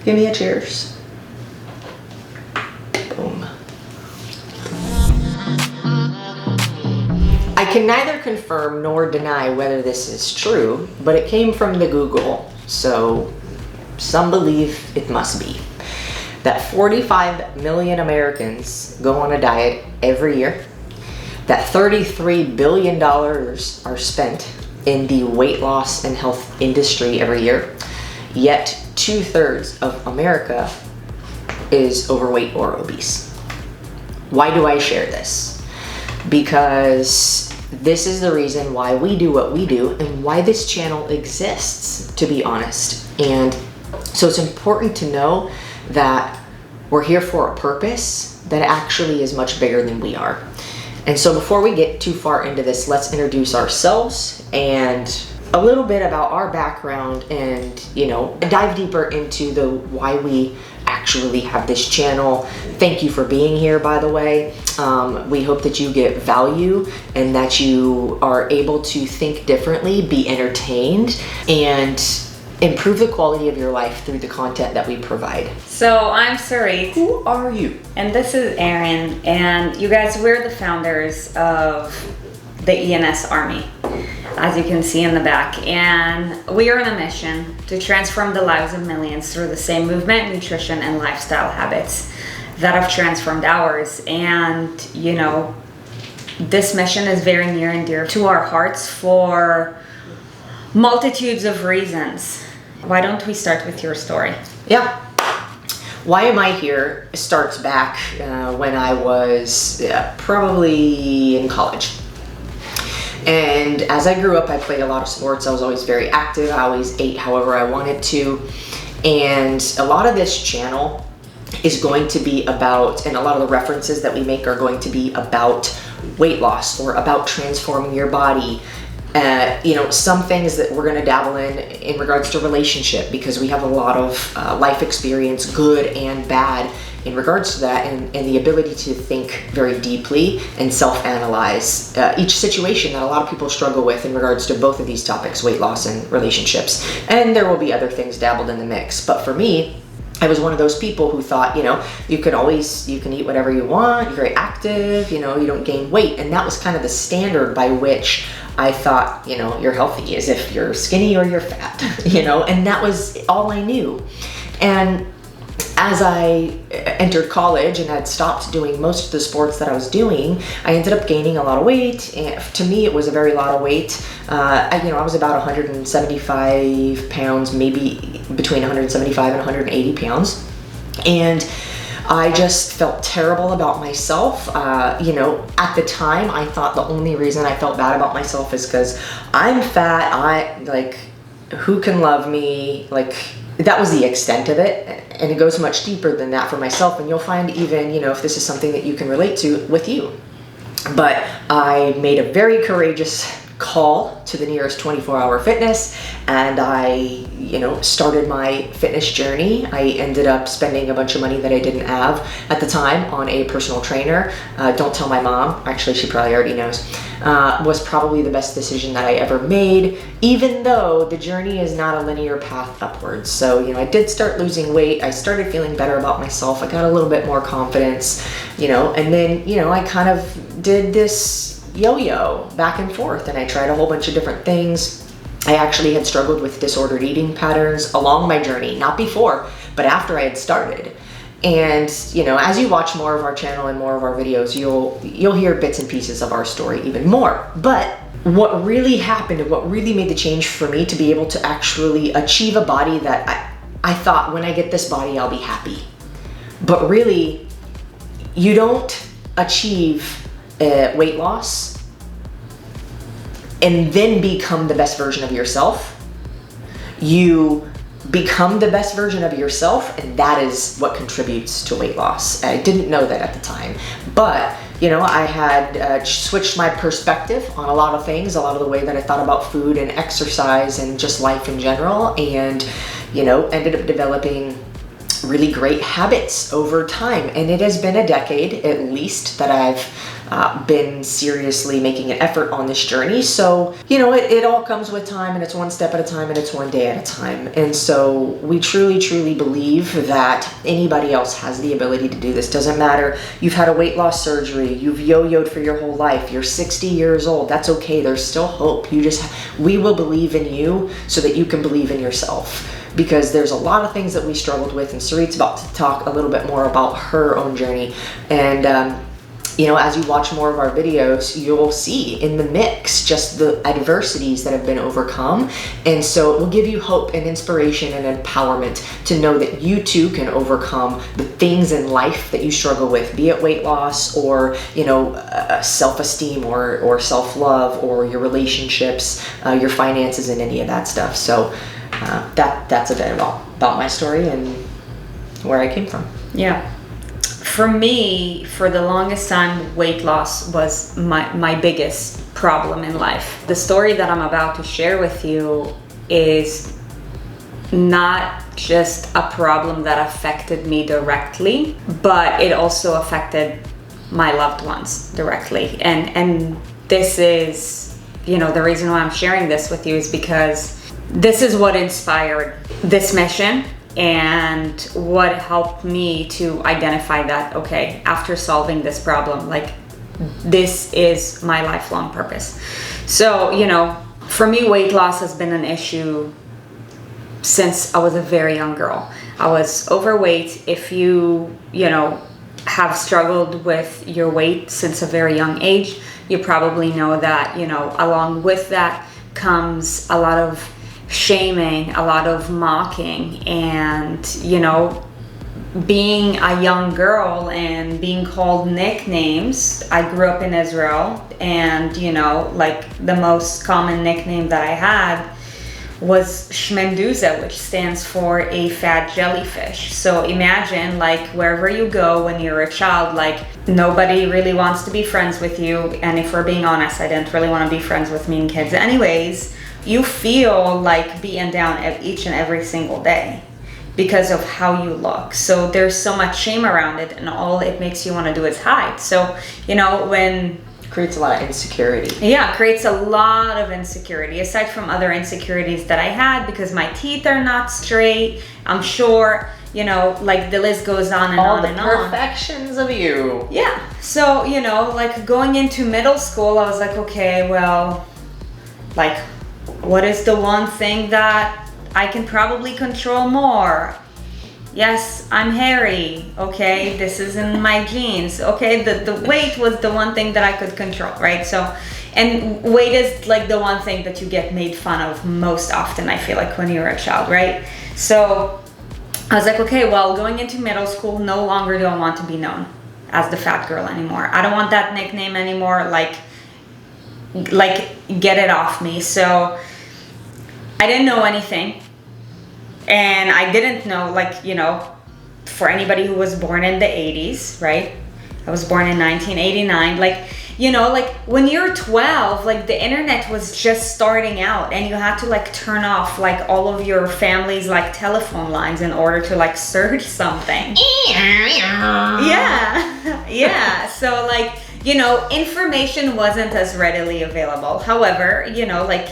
Give me a cheers. Boom. I can neither confirm nor deny whether this is true, but it came from the Google, so some believe it must be. That 45 million Americans go on a diet every year, that $33 billion are spent in the weight loss and health industry every year, yet 2/3 of America is overweight or obese. Why do I share this? Because this is the reason why we do what we do and why this channel exists, to be honest. And so it's important to know that we're here for a purpose that actually is much bigger than we are. And so before we get too far into this, let's introduce ourselves and a little bit about our background and, dive deeper into the why we actually have this channel. Thank you for being here, by the way. We hope that you get value and that you are able to think differently, be entertained, and improve the quality of your life through the content that we provide. So I'm Sarit. Who are you? And this is Erin. And you guys, we're the founders of the ENS Army, as you can see in the back. And we are on a mission to transform the lives of millions through the same movement, nutrition, and lifestyle habits that have transformed ours. And, this mission is very near and dear to our hearts for multitudes of reasons. Why don't we start with your story? Yeah. Why am I here starts back when I was probably in college. And as I grew up, I played a lot of sports. I was always very active. I always ate however I wanted to. And a lot of this channel is going to be about, and a lot of the references that we make are going to be about weight loss or about transforming your body. Some things that we're going to dabble in regards to relationship, because we have a lot of life experience, good and bad, in regards to that, and the ability to think very deeply and self-analyze each situation that a lot of people struggle with in regards to both of these topics, weight loss and relationships. And there will be other things dabbled in the mix. But for me, I was one of those people who thought, you can eat whatever you want, you're very active, you don't gain weight. And that was kind of the standard by which I thought, you're healthy, as if you're skinny or you're fat, and that was all I knew. And as I entered college and had stopped doing most of the sports that I was doing, I ended up gaining a lot of weight. And to me, it was a very lot of weight. I was about 175 pounds, maybe between 175 and 180 pounds. And I just felt terrible about myself. At the time, I thought the only reason I felt bad about myself is because I'm fat. Who can love me? That was the extent of it. And it goes much deeper than that for myself. And you'll find even, if this is something that you can relate to with you. But I made a very courageous call to the nearest 24-hour fitness, and I started my fitness journey. I ended up spending a bunch of money that I didn't have at the time on a personal trainer. Don't tell my mom, actually she probably already knows. Was probably the best decision that I ever made, even though the journey is not a linear path upwards. So I did start losing weight. I started feeling better about myself. I got a little bit more confidence, and then I kind of did this yo-yo back and forth, and I tried a whole bunch of different things. I actually had struggled with disordered eating patterns along my journey, not before, but after I had started. And as you watch more of our channel and more of our videos, you'll hear bits and pieces of our story even more. But what really happened and what really made the change for me to be able to actually achieve a body that I thought, when I get this body, I'll be happy. But really, you don't achieve weight loss and then become the best version of yourself. You become the best version of yourself, and that is what contributes to weight loss. I didn't know that at the time, but I had switched my perspective on a lot of things, a lot of the way that I thought about food and exercise and just life in general, and ended up developing really great habits over time. And it has been a decade at least that I've been seriously making an effort on this journey. So, you know, it all comes with time, and it's one step at a time, and it's one day at a time. And so we truly, truly believe that anybody else has the ability to do this. Doesn't matter. You've had a weight loss surgery. You've yo-yoed for your whole life. You're 60 years old. That's okay. There's still hope. We will believe in you so that you can believe in yourself. Because there's a lot of things that we struggled with, and Sarit's about to talk a little bit more about her own journey. And you know, as you watch more of our videos, you'll see in the mix just the adversities that have been overcome. And so it will give you hope and inspiration and empowerment to know that you too can overcome the things in life that you struggle with, be it weight loss or, you know, self-esteem or self-love or your relationships, your finances, and any of that stuff. So that's a bit about my story and where I came from. Yeah. For me, for the longest time, weight loss was my biggest problem in life. The story that I'm about to share with you is not just a problem that affected me directly, but it also affected my loved ones directly. And this is, you know, the reason why I'm sharing this with you is because this is what inspired this mission. And what helped me to identify that, okay, after solving this problem, like, this is my lifelong purpose. So, you know, for me, weight loss has been an issue since I was a very young girl. I was overweight. If you know, have struggled with your weight since a very young age, you probably know that, you know, along with that comes a lot of shaming, a lot of mocking, and, you know, being a young girl and being called nicknames. I grew up in Israel, and, you know, like, the most common nickname that I had was Shmenduza, which stands for a fat jellyfish. So imagine, like, wherever you go when you're a child, like, nobody really wants to be friends with you. And if we're being honest, I didn't really want to be friends with mean kids anyways. You feel like beaten down each and every single day because of how you look. So there's so much shame around it, and all it makes you want to do is hide. So, you know, when... Creates a lot of insecurity. Yeah, creates a lot of insecurity, aside from other insecurities that I had because my teeth are not straight. I'm sure, you know, like, the list goes on and on and on. All the perfections of you. Yeah. So, you know, like, going into middle school, I was like, okay, well, like, what is the one thing that I can probably control more? Yes, I'm hairy. Okay, this is in my genes. Okay, the weight was the one thing that I could control, right? So, and weight is like the one thing that you get made fun of most often, I feel like, when you're a child, right? So I was like, okay, well, going into middle school, no longer do I want to be known as the fat girl anymore. I don't want that nickname anymore. Like, get it off me. So I didn't know anything, and I didn't know, like, you know, for anybody who was born in the 80s, right? I was born in 1989. Like, you know, like, when you're 12, like, the internet was just starting out, and you had to, like, turn off, like, all of your family's, like, telephone lines in order to, like, search something. Yeah. So, like, you know, information wasn't as readily available. However, you know, like,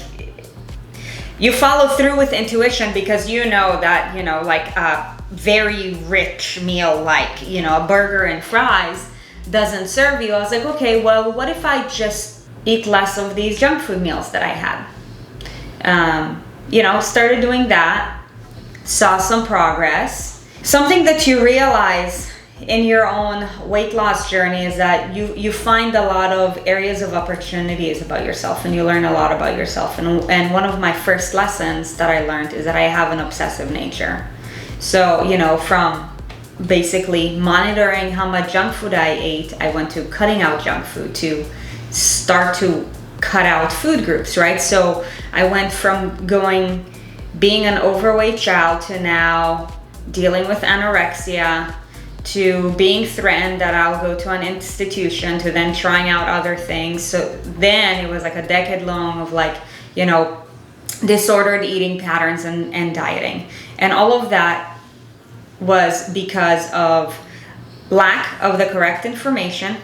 you follow through with intuition because you know that, you know, like, a very rich meal, like, you know, a burger and fries doesn't serve you. I was like, okay, well, what if I just eat less of these junk food meals that I had? You know, started doing that, saw some progress. Something that you realize in your own weight loss journey is that you find a lot of areas of opportunities about yourself, and you learn a lot about yourself. And one of my first lessons that I learned is that I have an obsessive nature. So, you know, from basically monitoring how much junk food I ate, I went to cutting out junk food, to start to cut out food groups, right? So I went from being an overweight child to now dealing with anorexia, to being threatened that I'll go to an institution, to then trying out other things. So then it was like a decade long of, like, you know, disordered eating patterns and dieting. And all of that was because of lack of the correct information,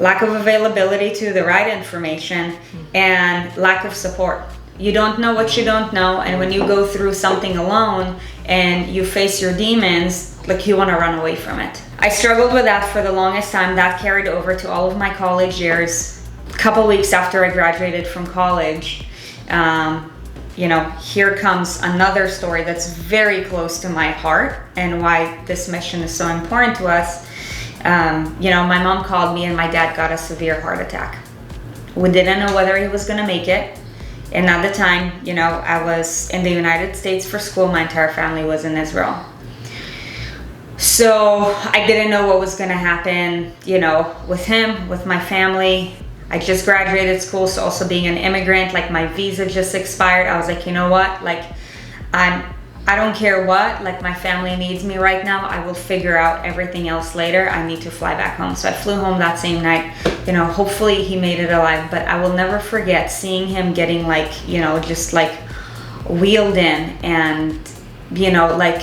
lack of availability to the right information, and lack of support. You don't know what you don't know, and when you go through something alone and you face your demons, like, you want to run away from it. I struggled with that for the longest time. That carried over to all of my college years. A couple weeks after I graduated from college, you know, here comes another story that's very close to my heart and why this mission is so important to us. You know, my mom called me and my dad got a severe heart attack. We didn't know whether he was gonna make it. And at the time, you know, I was in the United States for school. My entire family was in Israel. So I didn't know what was gonna happen, you know, with him, with my family. I just graduated school, so also being an immigrant, like, my visa just expired. I was like, you know what, like, I don't care what, like, my family needs me right now. I will figure out everything else later. I need to fly back home. So I flew home that same night. You know, hopefully he made it alive, but I will never forget seeing him getting, like, you know, just like wheeled in, and, you know, like,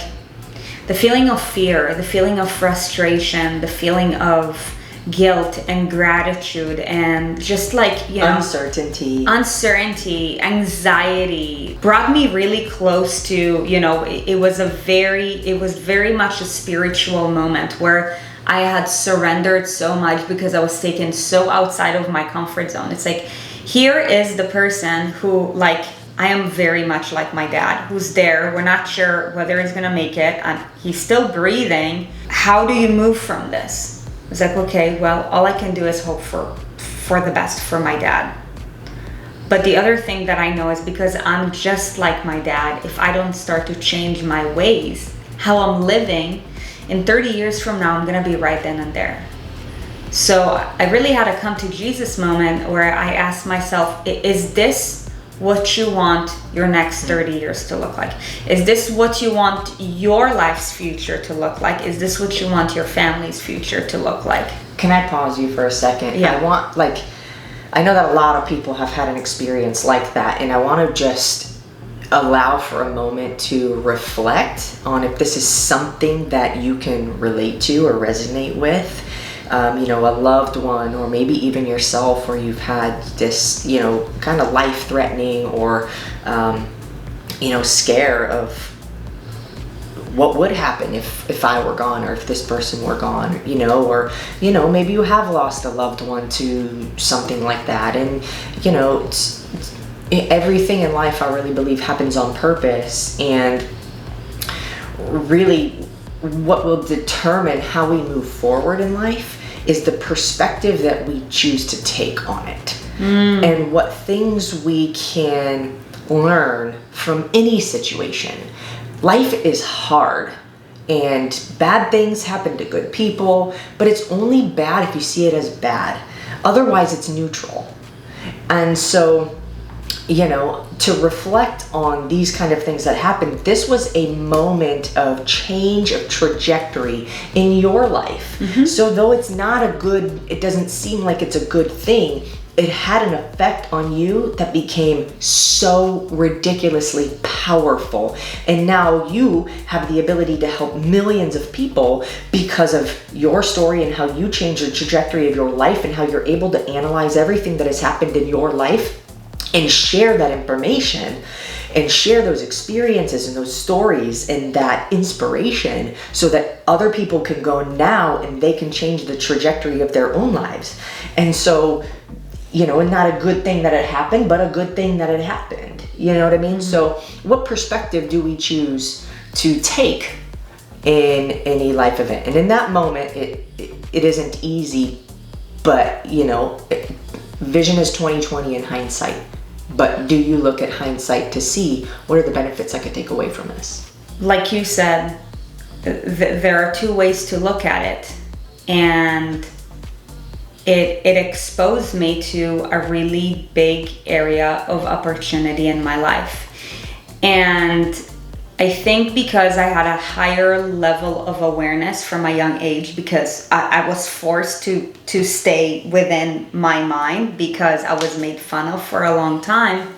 the feeling of fear, the feeling of frustration, the feeling of guilt and gratitude, and just, like, you know, uncertainty, anxiety brought me really close to, you know, it was very much a spiritual moment where I had surrendered so much because I was taken so outside of my comfort zone. It's like, here is the person who, like, I am very much like my dad, who's there. We're not sure whether he's gonna make it. He's still breathing. How do you move from this? It's like, okay, well, all I can do is hope for the best for my dad. But the other thing that I know is, because I'm just like my dad, if I don't start to change my ways, how I'm living, in 30 years from now, I'm gonna be right then and there. So I really had a come to Jesus moment where I asked myself, is this what you want your next 30 years to look like? Is this what you want your life's future to look like? Is this what you want your family's future to look like? Can I pause you for a second? Yeah. I know that a lot of people have had an experience like that, and I want to just allow for a moment to reflect on if this is something that you can relate to or resonate with. You know, a loved one, or maybe even yourself, where you've had this, you know, kind of life-threatening or, you know, scare of what would happen if I were gone, or if this person were gone, you know, or, you know, maybe you have lost a loved one to something like that. And, you know, everything in life, I really believe, happens on purpose. And really, what will determine how we move forward in life is the perspective that we choose to take on it, and what things we can learn from any situation. Life is hard, and bad things happen to good people, but it's only bad if you see it as bad. Otherwise, it's neutral. And so, you know, to reflect on these kind of things that happened, this was a moment of change, of trajectory in your life. So though it's not it doesn't seem like it's a good thing, it had an effect on you that became so ridiculously powerful. And now you have the ability to help millions of people because of your story, and how you changed the trajectory of your life, and how you're able to analyze everything that has happened in your life and share that information, and share those experiences and those stories and that inspiration, so that other people can go now and they can change the trajectory of their own lives. And so, you know, and not a good thing that it happened, but a good thing that it happened. You know what I mean? So what perspective do we choose to take in any life event? And in that moment, it isn't easy, but, you know, vision is 20/20 in hindsight. But do you look at hindsight to see what are the benefits I could take away from this? Like you said, there are two ways to look at it, and it exposed me to a really big area of opportunity in my life. And I think because I had a higher level of awareness from a young age, because I was forced to stay within my mind because I was made fun of for a long time.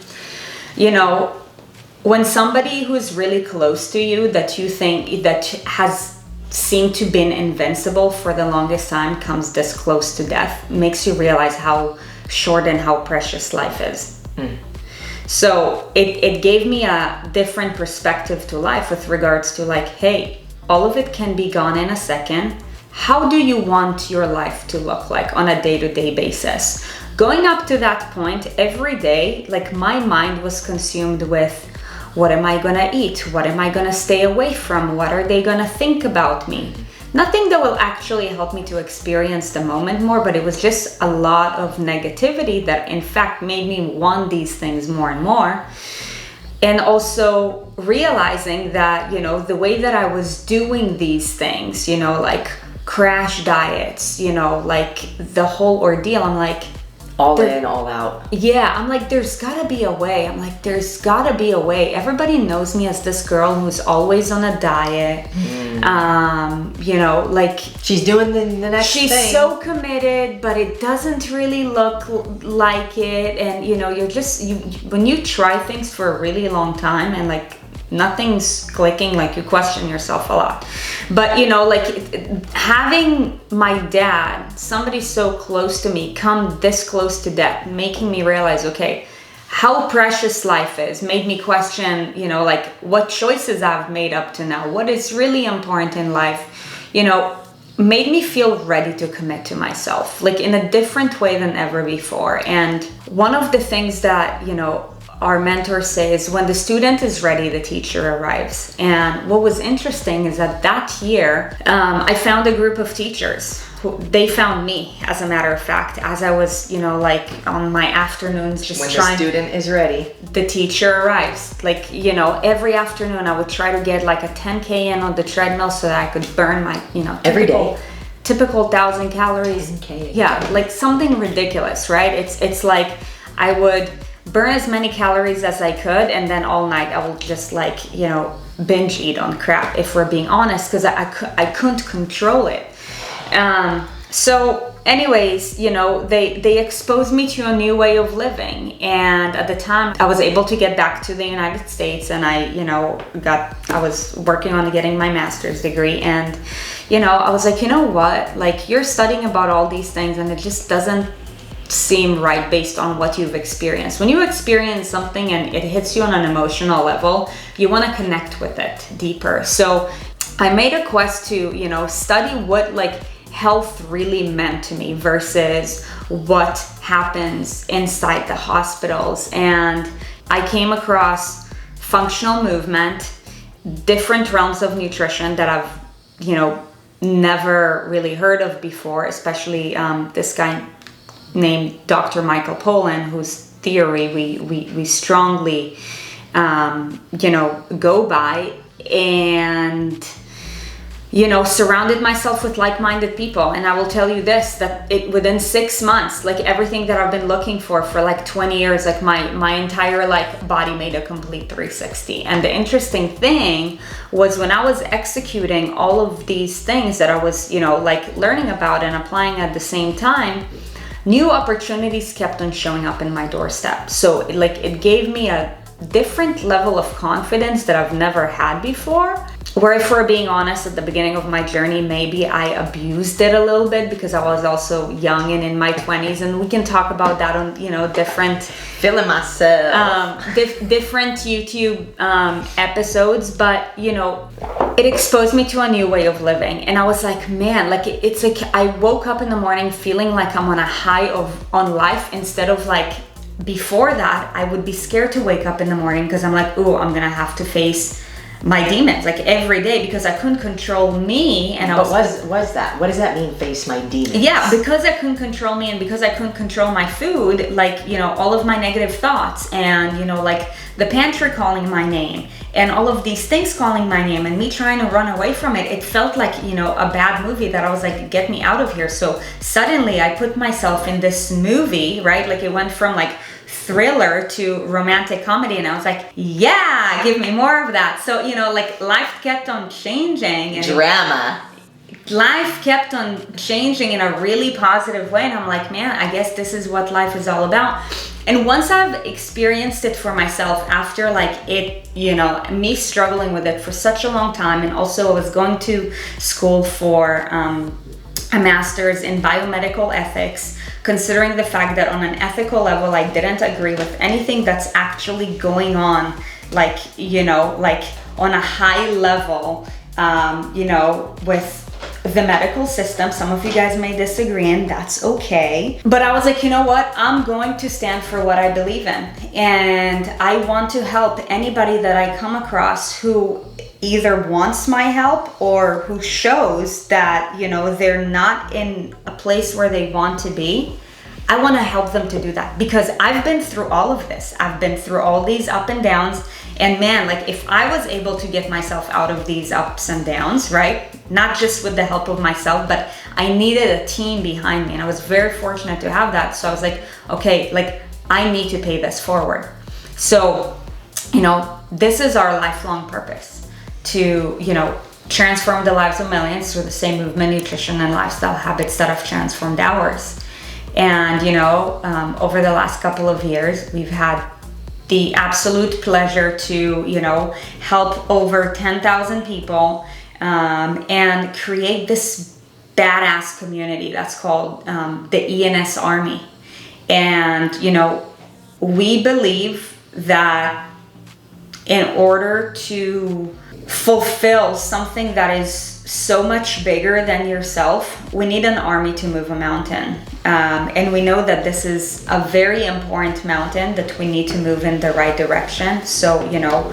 You know, when somebody who's really close to you, that you think that has seemed to been invincible for the longest time comes this close to death, makes you realize how short and how precious life is. So it gave me a different perspective to life with regards to like, hey, all of it can be gone in a second. How do you want your life to look like on a day-to-day basis? Going up to that point every day, like my mind was consumed with, what am I gonna eat? What am I gonna stay away from? What are they gonna think about me? Nothing that will actually help me to experience the moment more, but it was just a lot of negativity that in fact made me want these things more and more. And also realizing that, you know, the way that I was doing these things, you know, like crash diets, you know, like the whole ordeal, I'm like, all in, all out. Yeah, I'm like, there's gotta be a way. There's gotta be a way. Everybody knows me as this girl who's always on a diet. You know, like she's doing the next thing. She's so committed, but it doesn't really look like it. And you know, when you try things for a really long time and like nothing's clicking, like you question yourself a lot. But you know, like having my dad, somebody so close to me, come this close to death, making me realize, okay, how precious life is, made me question, you know, like what choices I've made up to now, what is really important in life, you know, made me feel ready to commit to myself, like in a different way than ever before. And one of the things that, you know, our mentor says, when the student is ready, the teacher arrives. And what was interesting is that year, I found a group of teachers. They found me, as a matter of fact, as I was, you know, like on my afternoons just trying. When the student is ready, the teacher arrives. Like, you know, every afternoon I would try to get like a 10K in on the treadmill so that I could burn my, you know, typical 1,000 calories. 10K. Yeah, like something ridiculous, right? It's like I would burn as many calories as I could, and then all night I will just like, you know, binge eat on crap, if we're being honest, because I couldn't control it. So anyways, you know, they exposed me to a new way of living, and at the time I was able to get back to the United States, and I was working on getting my master's degree, and you know, I was like, you know what, like you're studying about all these things and it just doesn't seem right based on what you've experienced. When you experience something and it hits you on an emotional level, you want to connect with it deeper. So I made a quest to, you know, study what like health really meant to me versus what happens inside the hospitals. And I came across functional movement, different realms of nutrition that I've, you know, never really heard of before, especially this guy named Dr. Michael Pollan, whose theory we strongly, you know, go by. And you know, surrounded myself with like-minded people. And I will tell you this, that within 6 months, like everything that I've been looking for like 20 years, like my entire like body made a complete 360. And the interesting thing was when I was executing all of these things that I was, you know, like learning about and applying at the same time, new opportunities kept on showing up in my doorstep. So like it gave me a different level of confidence that I've never had before. Where, if we're being honest, at the beginning of my journey, maybe I abused it a little bit because I was also young and in my 20s, and we can talk about that on, you know, different feeling myself, different YouTube episodes. But you know, it exposed me to a new way of living, and I was like, man, like it's like I woke up in the morning feeling like I'm on a high on life, instead of like before that I would be scared to wake up in the morning because I'm like, oh, I'm gonna have to face my demons like every day because I couldn't control me. And what was that? What does that mean, face my demons? Yeah, because I couldn't control me and because I couldn't control my food, like, you know, all of my negative thoughts and, you know, like the pantry calling my name and all of these things calling my name and me trying to run away from it. It felt like, you know, a bad movie that I was like, get me out of here. So suddenly I put myself in this movie, right? Like it went from like thriller to romantic comedy, and I was like, yeah, give me more of that. So, you know, like life kept on changing and drama life kept on changing in a really positive way. And I'm like, man, I guess this is what life is all about. And once I've experienced it for myself, after like it, you know, me struggling with it for such a long time, and also I was going to school for a master's in biomedical ethics, considering the fact that on an ethical level, I didn't agree with anything that's actually going on, like, you know, like on a high level, you know, with the medical system. Some of you guys may disagree, and that's okay. But I was like, you know what? I'm going to stand for what I believe in. And I want to help anybody that I come across who either wants my help or who shows that, you know, they're not in a place where they want to be. I want to help them to do that, because I've been through all of this. I've been through all these up and downs. And man, like if I was able to get myself out of these ups and downs, right? Not just with the help of myself, but I needed a team behind me. And I was very fortunate to have that. So I was like, okay, like I need to pay this forward. So, you know, this is our lifelong purpose, to, you know, transform the lives of millions through the same movement, nutrition, and lifestyle habits that have transformed ours. And, you know, over the last couple of years, we've had the absolute pleasure to, you know, help over 10,000 people and create this badass community that's called the ENS Army. And, you know, we believe that in order to fulfill something that is so much bigger than yourself, we need an army to move a mountain. And we know that this is a very important mountain that we need to move in the right direction. So, you know,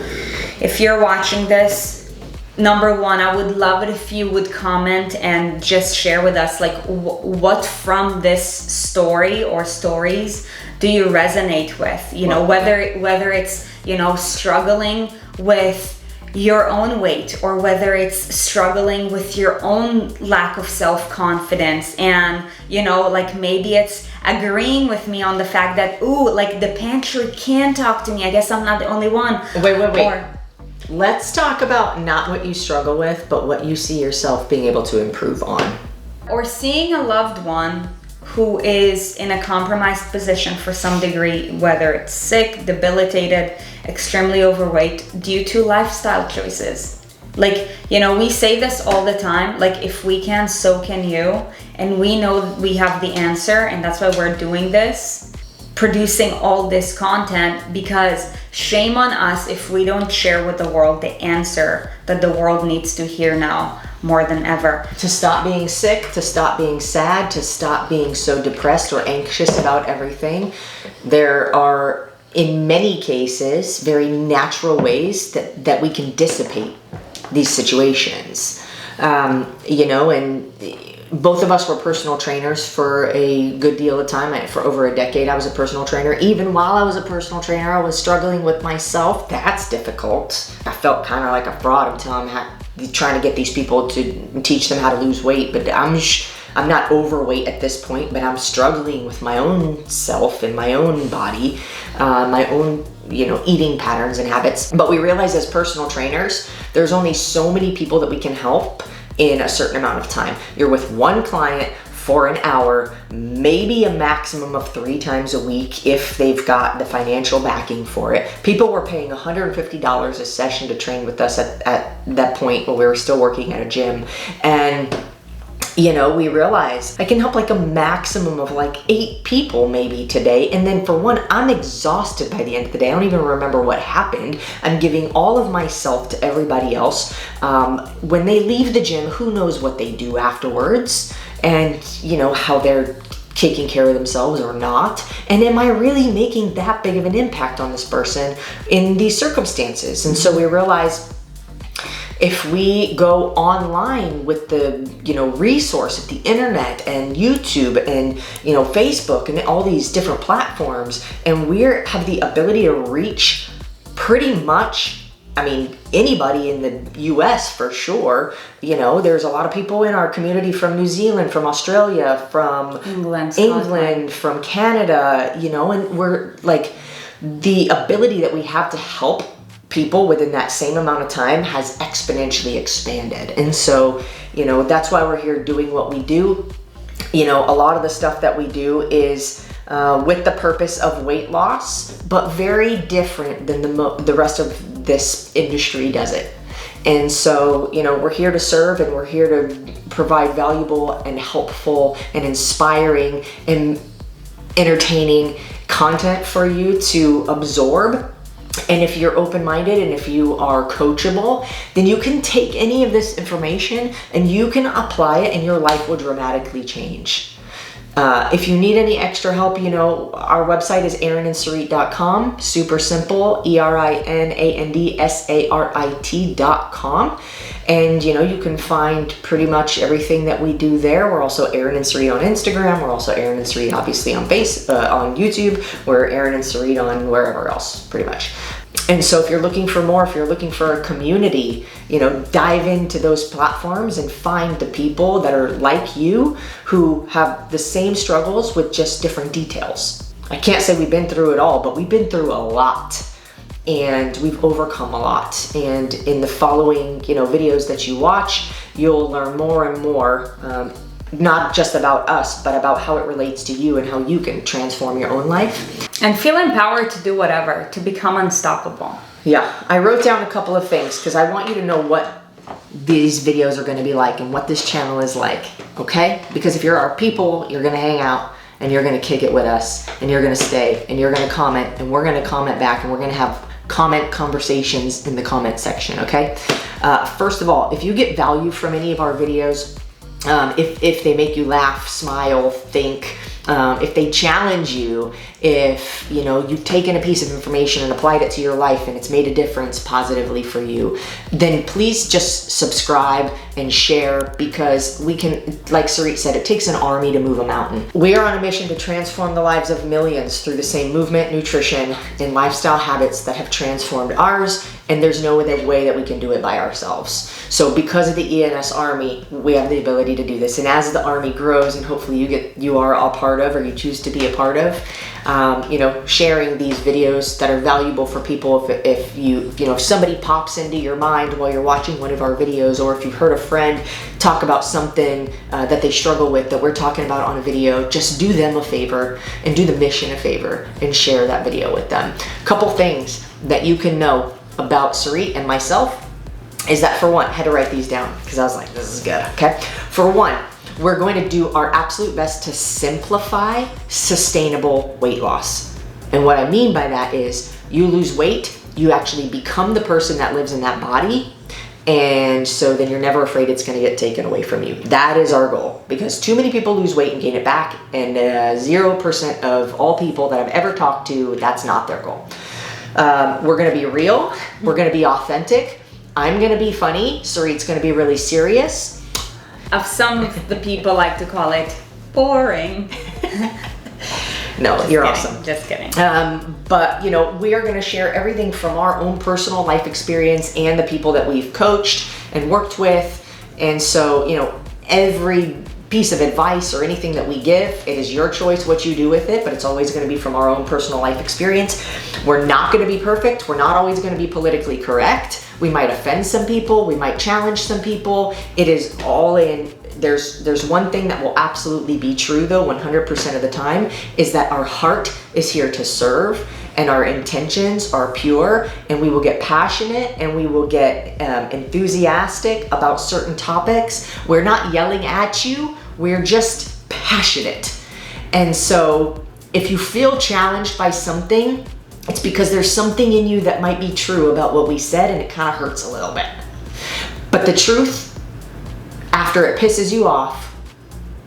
if you're watching this, number one, I would love it if you would comment and just share with us, like, what from this story or stories do you resonate with? You know, whether it's, you know, struggling with your own weight, or whether it's struggling with your own lack of self-confidence, and, you know, like maybe it's agreeing with me on the fact that, ooh, like the pantry can talk to me. I guess I'm not the only one. Wait. Let's talk about not what you struggle with, but what you see yourself being able to improve on. Or seeing a loved one who is in a compromised position for some degree, whether it's sick, debilitated, extremely overweight due to lifestyle choices. Like, you know, we say this all the time, like if we can, so can you. And we know we have the answer, and that's why we're doing this, producing all this content, because shame on us if we don't share with the world the answer that the world needs to hear now more than ever. To stop being sick, to stop being sad, to stop being so depressed or anxious about everything. There are, in many cases, very natural ways that we can dissipate these situations. You know, and both of us were personal trainers for a good deal of time. For over a decade, I was a personal trainer. Even while I was a personal trainer, I was struggling with myself. That's difficult. I felt kind of like a fraud until I'm trying to get these people to teach them how to lose weight. But I'm not overweight at this point, but I'm struggling with my own self and my own body, my own, you know, eating patterns and habits. But we realize as personal trainers, there's only so many people that we can help in a certain amount of time. You're with one client for an hour, maybe a maximum of 3 times a week if they've got the financial backing for it. People were paying $150 a session to train with us at that point when we were still working at a gym. And you know, we realized I can help like a maximum of like 8 people maybe today. And then for one, I'm exhausted by the end of the day. I don't even remember what happened. I'm giving all of myself to everybody else. When they leave the gym, who knows what they do afterwards, and you know, how they're taking care of themselves or not. And am I really making that big of an impact on this person in these circumstances? And so we realized, if we go online with the, you know, resource of the internet and YouTube and, you know, Facebook and all these different platforms, and we have the ability to reach pretty much, I mean, anybody in the US for sure. You know, there's a lot of people in our community from New Zealand, from Australia, from England, from Canada, you know, and we're like, the ability that we have to help people within that same amount of time has exponentially expanded. And so, that's why we're here doing what we do. A lot of the stuff that we do is with the purpose of weight loss, but very different than the rest of this industry does it. And so, we're here to serve, and we're here to provide valuable and helpful and inspiring and entertaining content for you to absorb. And if you're open-minded and if you are coachable, then you can take any of this information and you can apply it, and your life will dramatically change. If you need any extra help, our website is erinandsarit.com. Super simple, ERINANDSARIT.com. And, you can find pretty much everything that we do there. We're also Erin and Sarit on Instagram. We're also Erin and Sarit, obviously, on YouTube. We're Erin and Sarit on wherever else, pretty much. And so if you're looking for more, if you're looking for a community, dive into those platforms and find the people that are like you, who have the same struggles with just different details. I can't say we've been through it all, but we've been through a lot. And we've overcome a lot. And in the following, videos that you watch, you'll learn more and more, not just about us, but about how it relates to you and how you can transform your own life. And feel empowered to do whatever, to become unstoppable. Yeah, I wrote down a couple of things because I want you to know what these videos are going to be like and what this channel is like, okay? Because if you're our people, you're going to hang out and you're going to kick it with us and you're going to stay and you're going to comment and we're going to comment back and we're going to have comment conversations in the comment section, okay? First of all, if you get value from any of our videos, if they make you laugh, smile, think, if they challenge you, if you've taken a piece of information and applied it to your life and it's made a difference positively for you, then please just subscribe and share, because we can, like Sarit said, it takes an army to move a mountain. We are on a mission to transform the lives of millions through the same movement, nutrition, and lifestyle habits that have transformed ours, and there's no other way that we can do it by ourselves. So because of the ENS Army, we have the ability to do this. And as the Army grows, and hopefully you are a part of, or you choose to be a part of, sharing these videos that are valuable for people. If somebody pops into your mind while you're watching one of our videos, or if you've heard a friend talk about something that they struggle with that we're talking about on a video, just do them a favor and do the mission a favor and share that video with them. Couple things that you can know about Sarit and myself is that, for one, I had to write these down because I was like, this is good, okay? For one, we're going to do our absolute best to simplify sustainable weight loss. And what I mean by that is, you lose weight, you actually become the person that lives in that body, and so then you're never afraid it's going to get taken away from you. That is our goal, because too many people lose weight and gain it back, and 0% of all people that I've ever talked to, that's not their goal. We're going to be real, we're going to be authentic, I'm going to be funny, Sarit's going to be really serious. Some of the people like to call it boring. No, you're awesome. Just kidding. But we are going to share everything from our own personal life experience and the people that we've coached and worked with. And so, every piece of advice or anything that we give, it is your choice what you do with it, but it's always going to be from our own personal life experience. We're not going to be perfect. We're not always going to be politically correct. We might offend some people. We might challenge some people. It is all in. There's one thing that will absolutely be true, though, 100% of the time, is that our heart is here to serve, and our intentions are pure, and we will get passionate and we will get enthusiastic about certain topics. We're not yelling at you, we're just passionate. And so if you feel challenged by something, it's because there's something in you that might be true about what we said, and it kind of hurts a little bit. But the truth, after it pisses you off,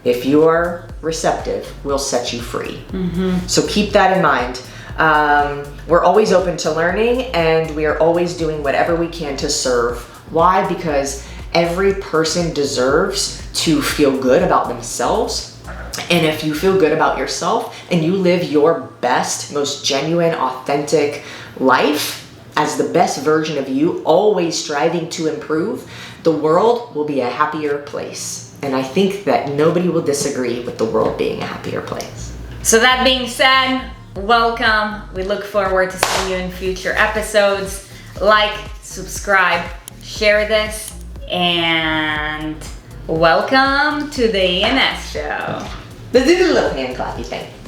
if you are receptive, will set you free. Mm-hmm. So keep that in mind. We're always open to learning, and we are always doing whatever we can to serve. Why? Because every person deserves to feel good about themselves. And if you feel good about yourself and you live your best, most genuine, authentic life as the best version of you, always striving to improve, the world will be a happier place. And I think that nobody will disagree with the world being a happier place. So that being said, welcome. We look forward to seeing you in future episodes. like, subscribe, share this, and welcome to the ENS show. Let's do the little hand clappy thing.